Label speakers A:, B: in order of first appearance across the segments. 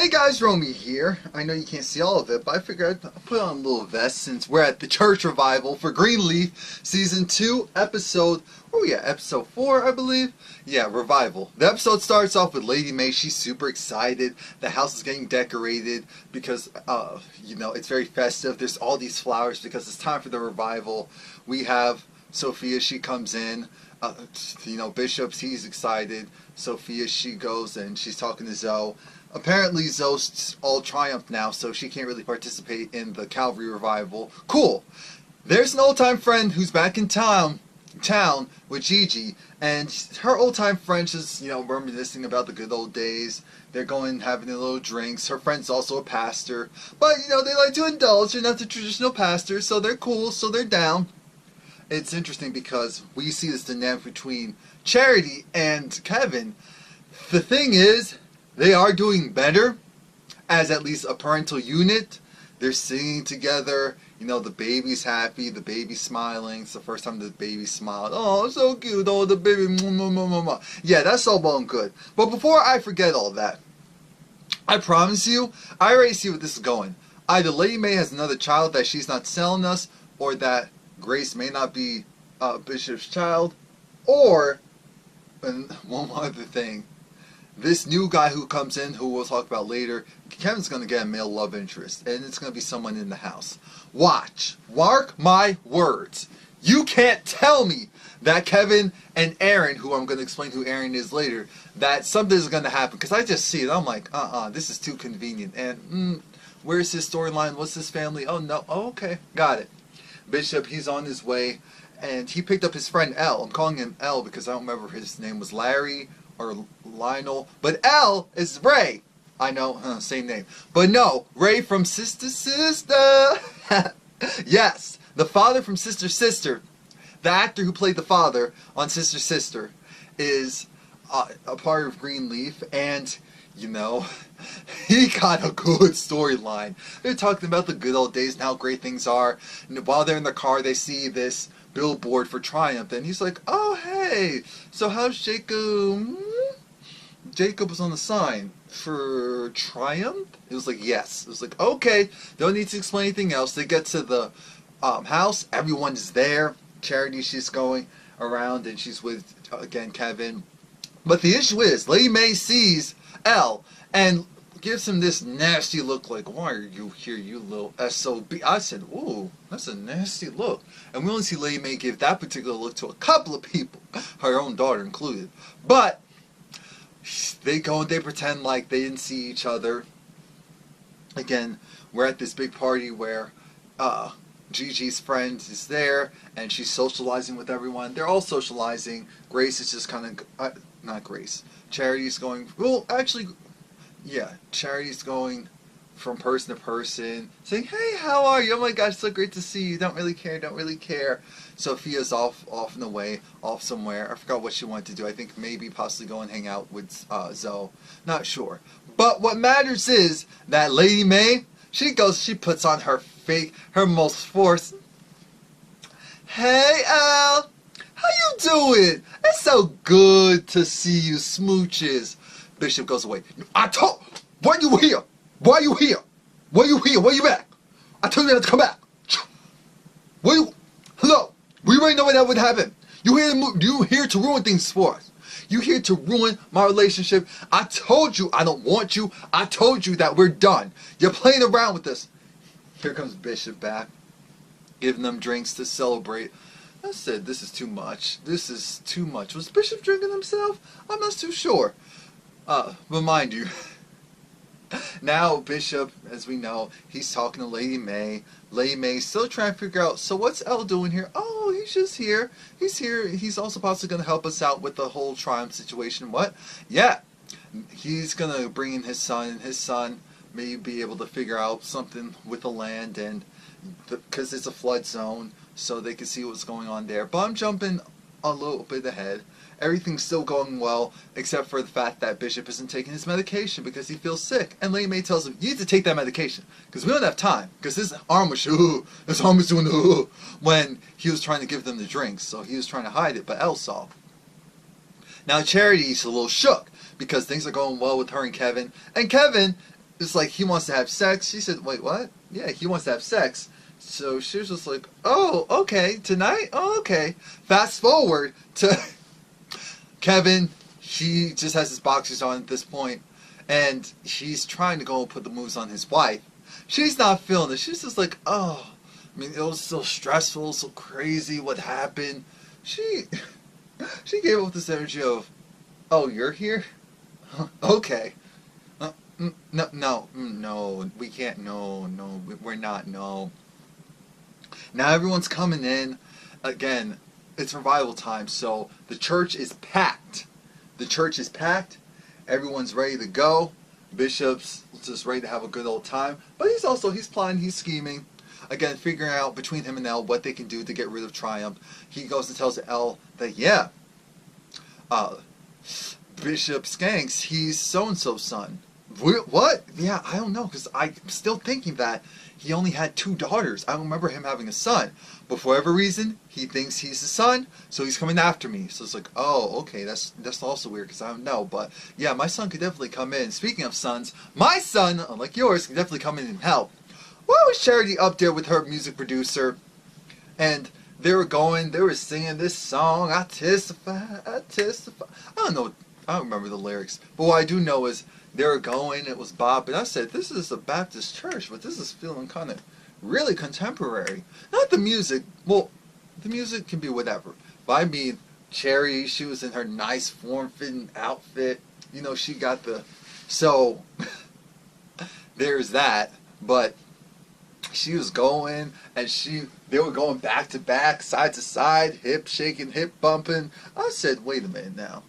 A: Hey guys, Romie here. I know you can't see all of it, but I figured I'd put on a little vest since we're at the church revival for Greenleaf Season 2, Episode, where we at? Episode 4, I believe? Yeah, Revival. The episode starts off with Lady May. She's super excited. The house is getting decorated because, it's very festive. There's all these flowers because it's time for the revival. We have Sophia, she comes in. Bishop, he's excited. Sophia, she goes and she's talking to Zoe. Apparently Zoe's all triumphed now, so she can't really participate in the Calvary revival. Cool. There's an old-time friend who's back in town with Gigi, and her old-time friend is, reminiscing about the good old days. They're going having their little drinks. Her friend's also a pastor, but they like to indulge. They're not the traditional pastors, so they're cool, so they're down. It's interesting because we see this dynamic between Charity and Kevin. The thing is, they are doing better as at least a parental unit. They're singing together. The baby's happy. The baby's smiling. It's the first time the baby smiled. Oh, so cute. Oh, the baby. Yeah, that's all well and good. But before I forget all that, I promise you, I already see where this is going. Either Lady May has another child that she's not telling us, or that Grace may not be Bishop's child, or, and one other thing, this new guy who comes in, who we'll talk about later, Kevin's going to get a male love interest, and it's going to be someone in the house. Watch. Mark my words. You can't tell me that Kevin and Arron, who I'm going to explain who Arron is later, that something is going to happen, because I just see it. I'm like, this is too convenient, and where's his storyline? What's his family? Oh, no. Oh, okay. Got it. Bishop, he's on his way, and he picked up his friend L. I'm calling him L because I don't remember if his name was Larry or Lionel, but L is Ray. I know, same name. But no, Ray from Sister Sister. Yes, the father from Sister Sister, the actor who played the father on Sister Sister, is a part of Greenleaf, and he got a good storyline. They're talking about the good old days and how great things are. And while they're in the car, they see this billboard for Triumph, and he's like, oh, hey, so how's Jacob? Jacob was on the sign for Triumph? It was like, yes. It was like, okay, don't need to explain anything else. They get to the house, everyone's there. Charity, she's going around, and she's with, again, Kevin. But the issue is, Lady May sees L and gives him this nasty look like, why are you here, you little SOB? I said, ooh, that's a nasty look. And we only see Lady May give that particular look to a couple of people, her own daughter included. But they go and they pretend like they didn't see each other. Again, we're at this big party where Gigi's friend is there, and she's socializing with everyone. They're all socializing. Grace is just kind of, not Grace. Charity's going, well, actually, yeah, Charity's going from person to person, saying, hey, how are you? Oh my gosh, so great to see you. Don't really care. Sophia's off and away, off somewhere. I forgot what she wanted to do. I think maybe possibly go and hang out with Zoe. Not sure. But what matters is that Lady May, she puts on her most forced, hey, Al, how you doing? It's so good to see you, smooches. Bishop goes away. Why you here? Why you here? Why you here? Why you back? I told you not to come back. Hello? We already know that would happen. You here to ruin things for us. You here to ruin my relationship. I told you I don't want you. I told you that we're done. You're playing around with this. Here comes Bishop back, giving them drinks to celebrate. I said, this is too much. This is too much. Was Bishop drinking himself? I'm not too sure. But mind you, now Bishop, as we know, he's talking to Lady May. Lady May's still trying to figure out, so what's Elle doing here? Oh, he's just here. He's here. He's also possibly going to help us out with the whole Triumph situation. What? Yeah. He's going to bring in his son, and his son may be able to figure out something with the land, and because it's a flood zone, so they can see what's going on there. But I'm jumping a little bit ahead. Everything's still going well, except for the fact that Bishop isn't taking his medication because he feels sick. And Lady May tells him, you need to take that medication, because we don't have time, because his arm was doing when he was trying to give them the drinks, so he was trying to hide it, but Elle saw. Now Charity's a little shook, because things are going well with her and Kevin it's like he wants to have sex. She said, wait, what? Yeah, he wants to have sex. So she was just like, oh, okay, tonight? Oh, okay. Fast forward to Kevin. He just has his boxers on at this point, and he's trying to go and put the moves on his wife. She's not feeling it. She's just like, oh, I mean, it was so stressful, so crazy what happened. She gave up this energy of, oh, you're here? Okay. No, we can't, no, we're not, no. Now everyone's coming in. Again, it's revival time, so the church is packed. The church is packed. Everyone's ready to go. Bishop's just ready to have a good old time. But he's plotting, he's scheming. Again, figuring out between him and Elle what they can do to get rid of Triumph. He goes and tells Elle that, yeah, Bishop Skanks, he's so-and-so's son. What? Yeah, I don't know, because I'm still thinking that he only had 2 daughters. I don't remember him having a son. But for whatever reason, he thinks he's the son, so he's coming after me. So it's like, oh, okay, that's also weird, because I don't know. But yeah, my son could definitely come in. Speaking of sons, my son, unlike yours, can definitely come in and help. Well, was Charity up there with her music producer, and they were singing this song, I testify. I don't know, I don't remember the lyrics. But what I do know is, they were going, it was Bob, and I said, this is a Baptist church, but this is feeling kind of really contemporary. Not the music, well, the music can be whatever. But I mean, Cherry, she was in her nice form-fitting outfit. You know, she got the, so, there's that. But she was going, and they were going back to back, side to side, hip shaking, hip bumping. I said, wait a minute now.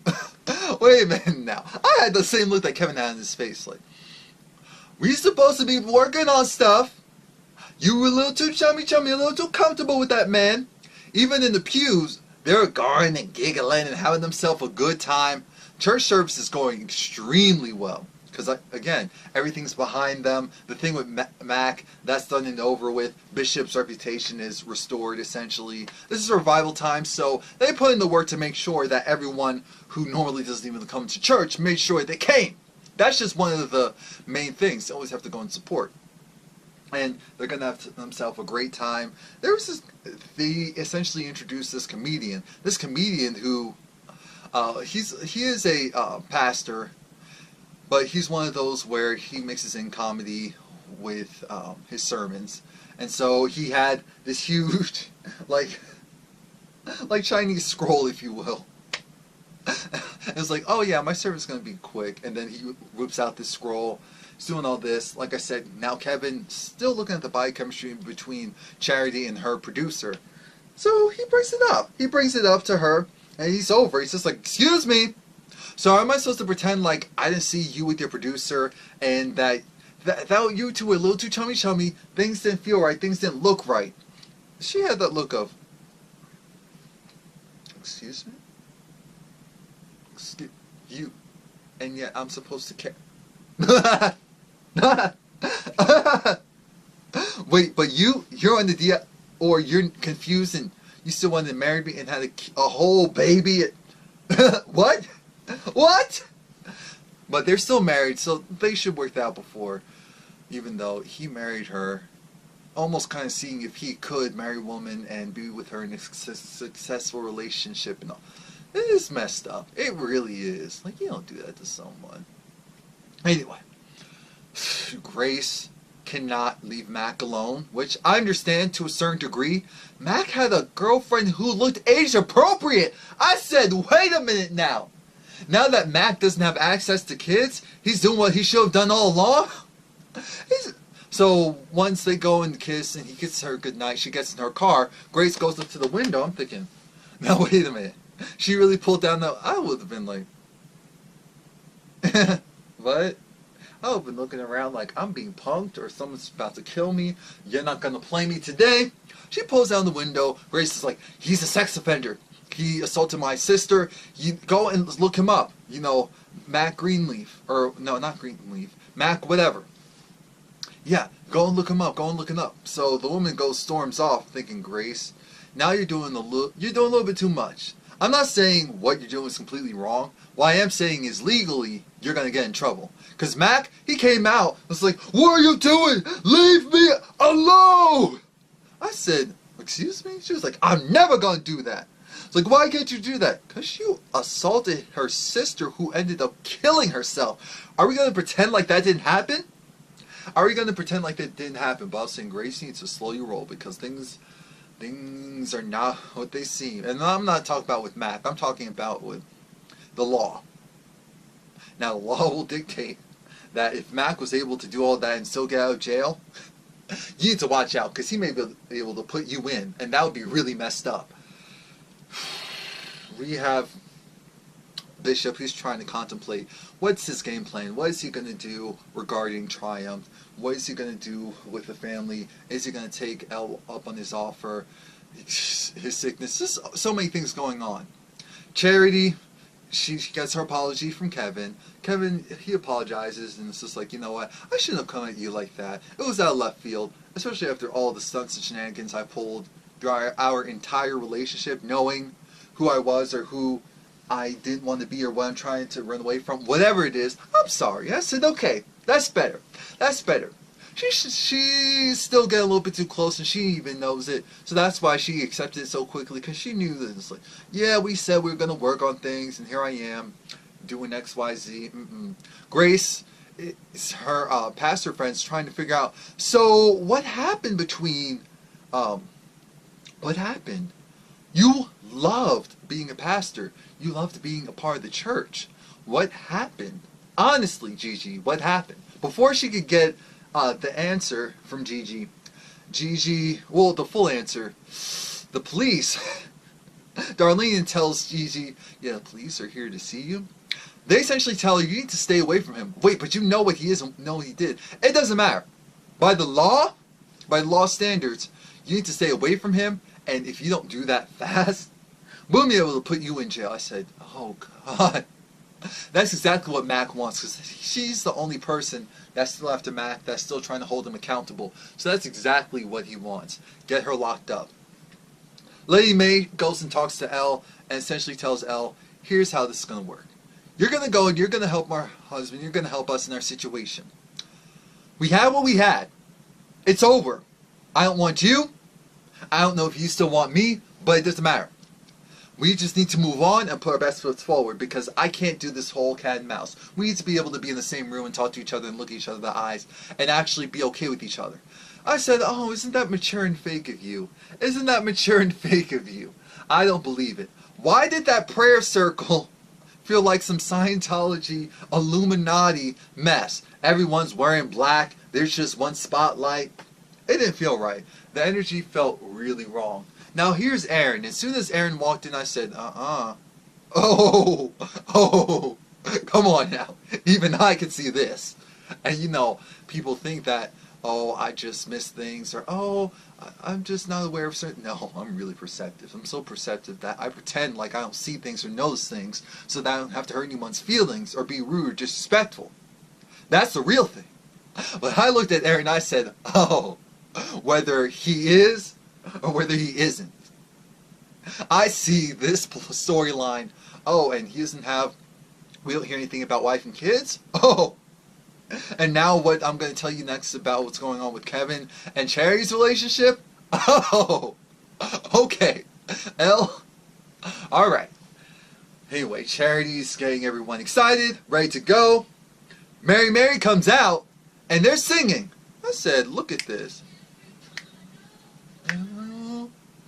A: Wait a minute now. I had the same look that Kevin had on his face. Like, we supposed to be working on stuff. You were a little too chummy, a little too comfortable with that man. Even in the pews, they were going and giggling and having themselves a good time. Church service is going extremely well. Because, again, everything's behind them. The thing with Mac, that's done and over with. Bishop's reputation is restored, essentially. This is a revival time, so they put in the work to make sure that everyone who normally doesn't even come to church made sure they came. That's just one of the main things. They always have to go and support. And they're going to have themselves a great time. They essentially introduced this comedian. This comedian who, he is a pastor. But he's one of those where he mixes in comedy with his sermons. And so he had this huge, like Chinese scroll, if you will. It was like, oh yeah, my sermon's going to be quick. And then he whips out this scroll. He's doing all this. Like I said, now Kevin still looking at the biochemistry between Charity and her producer. So he brings it up. He brings it up to her. And he's over. He's just like, excuse me. So am I supposed to pretend like I didn't see you with your producer and that you two were a little too chummy, things didn't feel right, things didn't look right? She had that look of, excuse me? Excuse you, and yet I'm supposed to care. Wait, but you're on the DL, or you're confused and you still wanted to marry me and had a whole baby? What? What? But they're still married, so they should work that out before. Even though he married her, almost kind of seeing if he could marry a woman and be with her in a successful relationship and all. It is messed up. It really is. Like, you don't do that to someone. Anyway, Grace cannot leave Mac alone, which I understand to a certain degree. Mac had a girlfriend who looked age appropriate. I said, wait a minute now. Now that Mac doesn't have access to kids, he's doing what he should have done all along. So once they go and kiss and he kisses her goodnight, she gets in her car, Grace goes up to the window. I'm thinking, now wait a minute. She really pulled down the... I would have been like... What? I would have been looking around like I'm being punked or someone's about to kill me. You're not going to play me today. She pulls down the window. Grace is like, he's a sex offender. He assaulted my sister. You go and look him up. You know, Mac Greenleaf. Or, no, not Greenleaf. Mac whatever. Yeah, go and look him up. Go and look him up. So the woman storms off thinking, Grace, now you're doing a little bit too much. I'm not saying what you're doing is completely wrong. What I am saying is legally, you're going to get in trouble. Because Mac, he came out and was like, "What are you doing? Leave me alone!" I said, "Excuse me?" She was like, "I'm never going to do that." It's like, "Why can't you do that?" "Because you assaulted her sister who ended up killing herself." Are we going to pretend like that didn't happen? Are we going to pretend like that didn't happen? But I was saying, Grace needs to slow your roll because things are not what they seem. And I'm not talking about with Mac. I'm talking about with the law. Now, the law will dictate that if Mac was able to do all that and still get out of jail, you need to watch out because he may be able to put you in, and that would be really messed up. We have Bishop, who's trying to contemplate what's his game plan. What is he going to do regarding Triumph? What is he going to do with the family? Is he going to take Elle up on his offer? His sickness. Just so many things going on. Charity, she gets her apology from Kevin. Kevin, he apologizes, and it's just like, you know what? I shouldn't have come at you like that. It was out of left field, especially after all the stunts and shenanigans I pulled throughout our entire relationship, knowing who I was or who I didn't want to be or what I'm trying to run away from. Whatever it is, I'm sorry. I said, okay, that's better. That's better. She's still getting a little bit too close, and she even knows it. So that's why she accepted it so quickly, because she knew that it's like, yeah, we said we were going to work on things, and here I am doing X, Y, Z. Grace, it's her pastor friends trying to figure out, so what happened between, what happened? You loved being a pastor. You loved being a part of the church. What happened? Honestly, Gigi, what happened? Before she could get the answer from Gigi, well, the full answer, the police, Darlene tells Gigi, yeah, the police are here to see you. They essentially tell her, you need to stay away from him. Wait, but you know what he is, know what he did. It doesn't matter. By the law standards, you need to stay away from him, and if you don't do that fast, we'll be able to put you in jail. I said, oh God. That's exactly what Mac wants, because she's the only person that's still after Mac, that's still trying to hold him accountable. So that's exactly what he wants. Get her locked up. Lady May goes and talks to Elle and essentially tells Elle, here's how this is going to work. You're going to go and you're going to help our husband. You're going to help us in our situation. We had what we had. It's over. I don't want you. I don't know if you still want me, but it doesn't matter. We just need to move on and put our best foot forward, because I can't do this whole cat and mouse. We need to be able to be in the same room and talk to each other and look each other in the eyes and actually be okay with each other. I said, oh, isn't that mature and fake of you? Isn't that mature and fake of you? I don't believe it. Why did that prayer circle feel like some Scientology Illuminati mess? Everyone's wearing black. There's just one spotlight. It didn't feel right. The energy felt really wrong. Now here's Arron. As soon as Arron walked in, I said, oh, come on now. Even I can see this. And you know, people think that, oh, I just miss things, or oh, I'm just not aware of certain. No, I'm really perceptive. I'm so perceptive that I pretend like I don't see things or notice things, so that I don't have to hurt anyone's feelings or be rude or disrespectful. That's the real thing. But I looked at Arron and I said, oh, whether he is or whether he isn't, I see this storyline. Oh, and he doesn't have, we don't hear anything about wife and kids? Oh, and now what I'm going to tell you next about what's going on with Kevin and Charity's relationship? Oh, okay. Alright. Anyway, Charity's getting everyone excited, ready to go. Mary comes out, and they're singing. I said, look at this.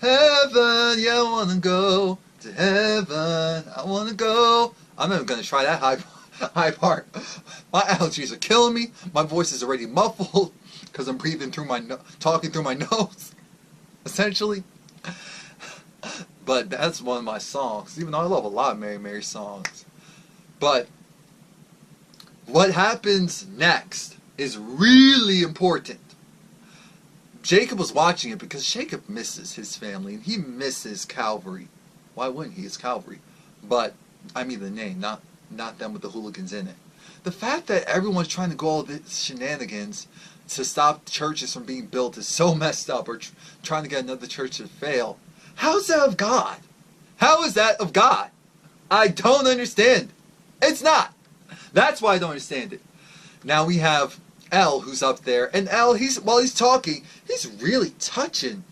A: Heaven, yeah, I want to go to heaven. I want to go. I'm not even going to try that high part. My allergies are killing me. My voice is already muffled because I'm breathing through talking through my nose, essentially. But that's one of my songs, even though I love a lot of Mary songs. But what happens next is really important. Jacob was watching it because Jacob misses his family and he misses Calvary. Why wouldn't he? It's Calvary. But I mean the name, not them with the hooligans in it. The fact that everyone's trying to go all this shenanigans to stop churches from being built is so messed up, or trying to get another church to fail. How's that of God? How is that of God? I don't understand. It's not. That's why I don't understand it. Now we have L, who's up there, and L, while he's talking, he's really touching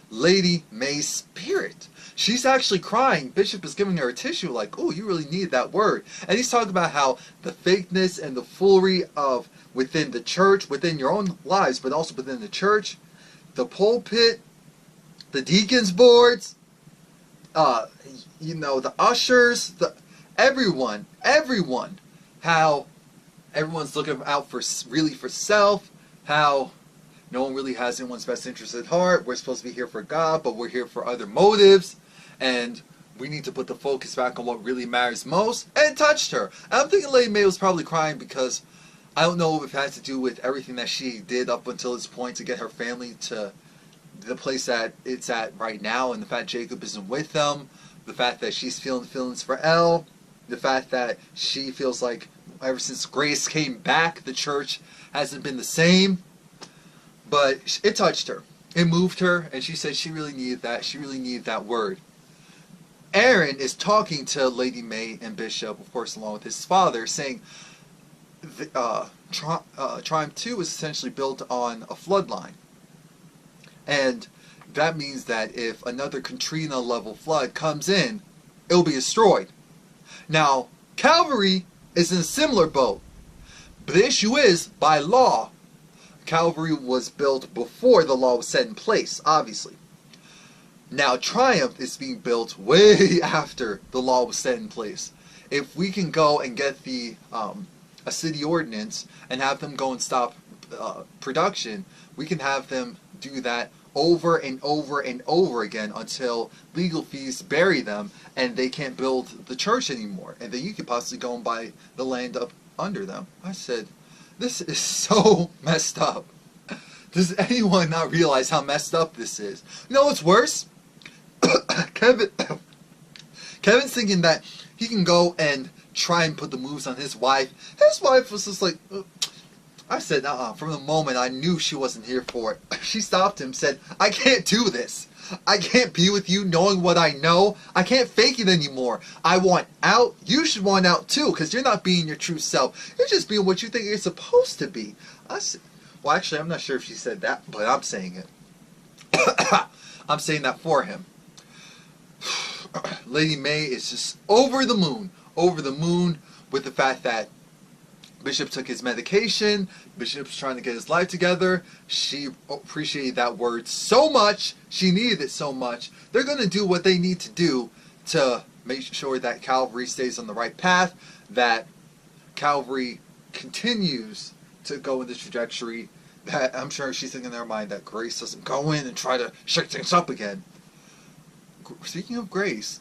A: Lady May's spirit. She's actually crying. Bishop is giving her a tissue like, oh, you really need that word. And he's talking about how the fakeness and the foolery of within the church, within your own lives, but also within the church, the pulpit, the deacons boards, the ushers, everyone, how everyone's looking out for self, how no one really has anyone's best interest at heart. We're supposed to be here for God, but we're here for other motives, and we need to put the focus back on what really matters most. And it touched her. And I'm thinking Lady May was probably crying because I don't know if it had to do with everything that she did up until this point to get her family to the place that it's at right now, and the fact Jacob isn't with them, the fact that she's feeling feelings for Elle, the fact that she feels like ever since Grace came back, the church hasn't been the same. But it touched her. It moved her, and she said she really needed that. She really needed that word. Arron is talking to Lady May and Bishop, of course, along with his father, saying Triumph 2 is essentially built on a flood line. And that means that if another Katrina-level flood comes in, it'll be destroyed. Now, Calvary is in a similar boat. But the issue is, by law, Calvary was built before the law was set in place, obviously. Now, Triumph is being built way after the law was set in place. If we can go and get a city ordinance and have them go and stop production, we can have them do that over and over and over again until legal fees bury them and they can't build the church anymore. And then you could possibly go and buy the land up under them. I said, this is so messed up. Does anyone not realize how messed up this is? You know what's worse? Kevin's thinking that he can go and try and put the moves on his wife. His wife was just like, I said, from the moment I knew she wasn't here for it. She stopped him, said, I can't do this. I can't be with you knowing what I know. I can't fake it anymore. I want out. You should want out too, because you're not being your true self. You're just being what you think you're supposed to be. I said, well, actually, I'm not sure if she said that, but I'm saying it. I'm saying that for him. Lady May is just over the moon with the fact that Bishop took his medication. Bishop's trying to get his life together. She appreciated that word so much. She needed it so much. They're going to do what they need to do to make sure that Calvary stays on the right path, that Calvary continues to go in the trajectory that I'm sure she's thinking in her mind that Grace doesn't go in and try to shake things up again. Speaking of Grace,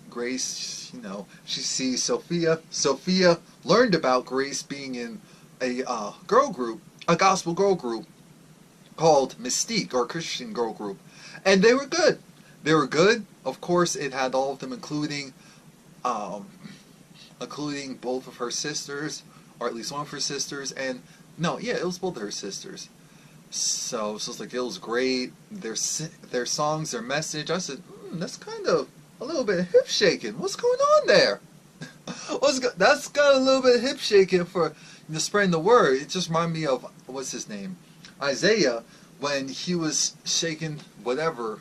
A: she sees Sophia. Sophia learned about Grace being in a girl group, a gospel girl group called Mystique, or Christian girl group. And they were good. They were good. Of course, it had all of them, including both of her sisters, or at least one of her sisters, and it was both of her sisters. So it's like, it was great. Their songs, their message. I said, that's kind of a little bit hip shaking. What's going on there? That's got a little bit of hip shaking for spreading the word. It just reminded me of, what's his name? Isaiah, when he was shaking whatever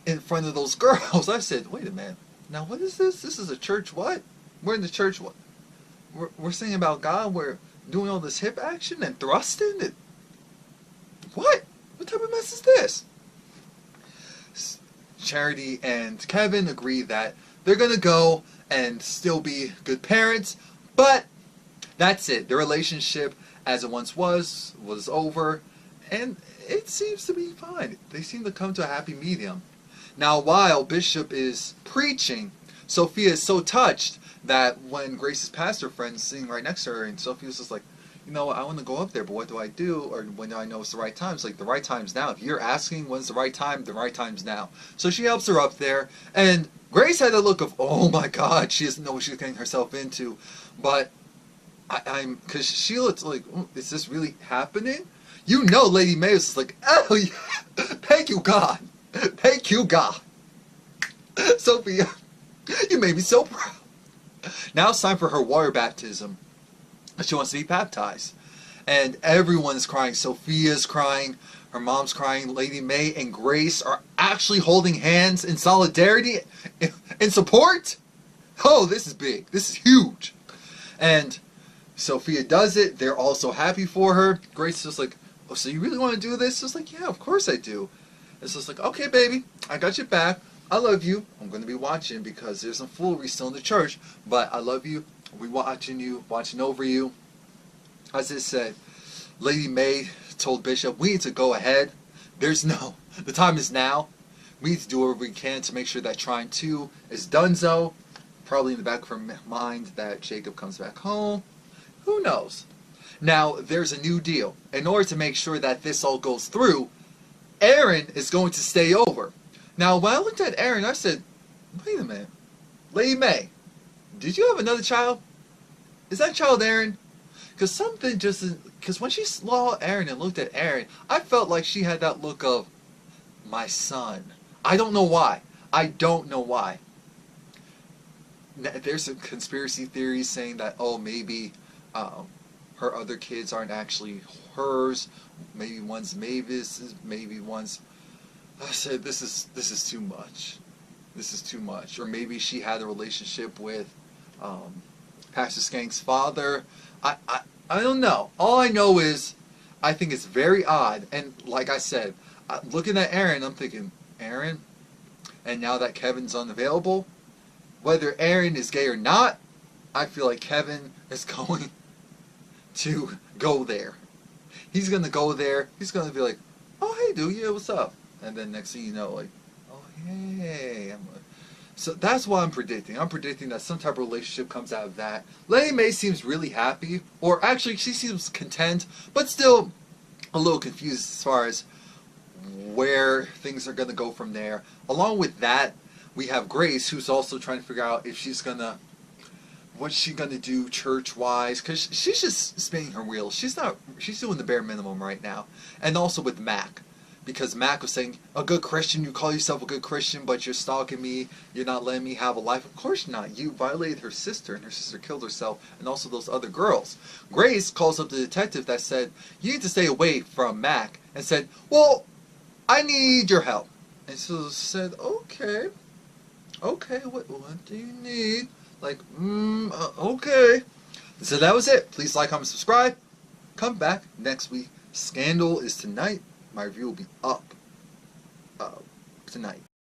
A: in front of those girls. I said, wait a minute. Now what is this? This is a church what? We're in the church what? We're singing about God. We're doing all this hip action and thrusting. What? What type of mess is this? Charity and Kevin agree that they're going to go and still be good parents, but that's it. Their relationship, as it once was over, and it seems to be fine. They seem to come to a happy medium. Now, while Bishop is preaching, Sophia is so touched that when Grace's pastor friend is sitting right next to her, and Sophia's just like, I want to go up there, but what do I do? Or when do I know it's the right time? It's like, the right time's now. If you're asking when's the right time's now. So she helps her up there, and Grace had a look of, oh my God, she doesn't know what she's getting herself into. But because she looked like, is this really happening? Lady May was just like, oh yeah, thank you God. Thank you God. Sophia, You made me so proud. Now it's time for her water baptism. She wants to be baptized. And everyone's crying. Sophia's crying. Her mom's crying. Lady May and Grace are actually holding hands in solidarity, in support. Oh, this is big. This is huge. And Sophia does it. They're also happy for her. Grace is just like, oh, so you really want to do this? It's like, yeah, of course I do. It's just like, okay, baby, I got your back. I love you. I'm going to be watching because there's some foolery still in the church. But I love you. We watching you, watching over you. As I said, Lady May told Bishop, we need to go ahead. The time is now. We need to do whatever we can to make sure that Trine 2 is donezo. Probably in the back of her mind that Jacob comes back home. Who knows? Now, there's a new deal. In order to make sure that this all goes through, Arron is going to stay over. Now, when I looked at Arron, I said, wait a minute. Lady May, did you have another child? Is that child Arron? Because when she saw Arron and looked at Arron, I felt like she had that look of, my son. I don't know why. I don't know why. There's some conspiracy theories saying that, oh, maybe her other kids aren't actually hers. Maybe one's Mavis's, maybe one's... I said, this is too much. This is too much. Or maybe she had a relationship with Pastor Skank's father. I don't know. All I know is I think it's very odd. And like I said, looking at Arron, I'm thinking, Arron? And now that Kevin's unavailable, whether Arron is gay or not, I feel like Kevin is going to go there. He's going to go there. He's going to be like, oh, hey, dude, yeah, what's up? And then next thing you know, like, oh, hey. So that's what I'm predicting. I'm predicting that some type of relationship comes out of that. Lady May seems really happy. Or actually, she seems content, but still a little confused as far as where things are going to go from there. Along with that, we have Grace, who's also trying to figure out if she's going to... what's she going to do church-wise? Because she's just spinning her wheels. She's doing the bare minimum right now. And also with Mac. Because Mac was saying, a good Christian, you call yourself a good Christian, but you're stalking me, you're not letting me have a life. Of course not. You violated her sister, and her sister killed herself, and also those other girls. Grace calls up the detective that said, you need to stay away from Mac, and said, well, I need your help. And so said, okay, what do you need? Like, okay. So that was it. Please like, comment, subscribe. Come back next week. Scandal is tonight. My review will be up tonight.